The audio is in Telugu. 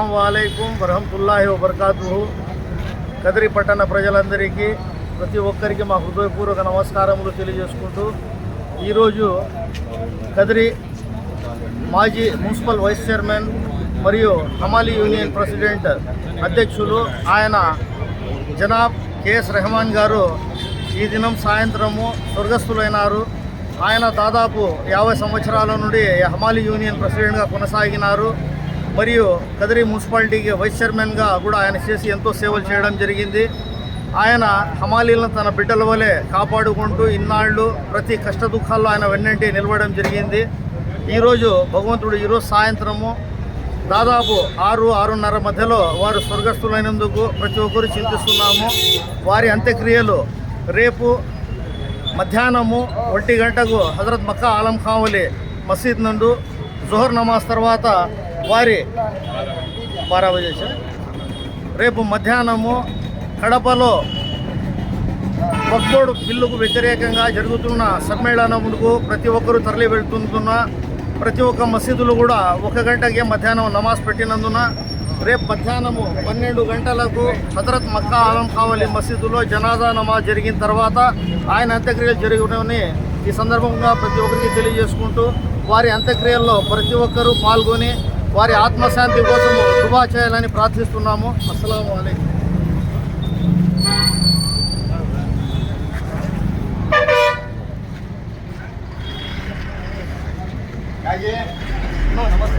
అస్సలాము అలైకుం వరహమతుల్లాహి వబర్కాతుహు. కదిరి పట్టణ ప్రజలందరికీ ప్రతి ఒక్కరికి మా హృదయపూర్వక నమస్కారములు తెలియజేసుకుంటూ, ఈరోజు కదిరి మాజీ మున్సిపల్ వైస్ చైర్మన్ మరియు హమాలీ యూనియన్ ప్రెసిడెంట్ అధ్యక్షులు ఆయన జనాబ్ కేఎస్ రెహమాన్ గారు ఈ దినం సాయంత్రము స్వర్గస్థులైనారు. ఆయన దాదాపు 50 సంవత్సరాల నుండి హమాలీ యూనియన్ ప్రెసిడెంట్గా కొనసాగినారు. మరియు కదిరి మున్సిపాలిటీకి వైస్ చైర్మన్గా కూడా ఆయన చేసి ఎంతో సేవలు చేయడం జరిగింది. ఆయన హమాలీలను తన బిడ్డల వలె కాపాడుకుంటూ ఇన్నాళ్ళు ప్రతి కష్ట దుఃఖాల్లో ఆయన వెన్నంటి నిలవడం జరిగింది. ఈరోజు భగవంతుడు ఈరోజు సాయంత్రము దాదాపు 6-6:30 మధ్యలో వారు స్వర్గస్థులైనందుకు ప్రతి ఒక్కరు చింతిస్తున్నాము. వారి అంత్యక్రియలు రేపు మధ్యాహ్నము 1 గంటకు హజరత్ మక్కా ఆలం ఖాన్ మసీద్ నందు జోహర్ నమాజ్ తర్వాత వారి 12 బజే రేపు మధ్యాహ్నము కడపలో వక్ఫ్ బోర్డు బిల్లుకు వ్యతిరేకంగా జరుగుతున్న సమ్మేళనములకు ప్రతి ఒక్కరూ తరలి వెళ్తున్న ప్రతి ఒక్క మసీదులు కూడా 1 గంటకే మధ్యాహ్నం నమాజ్ పెట్టినందున రేపు మధ్యాహ్నము 12 గంటలకు హజరత్ మక్కా ఆలం ఖాన్ మసీదులో జనాజా నమాజ్ జరిగిన తర్వాత ఆయన అంత్యక్రియలు జరుగునని ఈ సందర్భంగా ప్రతి ఒక్కరికి తెలియజేసుకుంటూ, వారి అంత్యక్రియల్లో ప్రతి ఒక్కరూ పాల్గొని వారి ఆత్మశాంతి కోసం దువా చేయాలని ప్రార్థిస్తున్నాము. అస్సలాము అలైకుం. నమస్తే.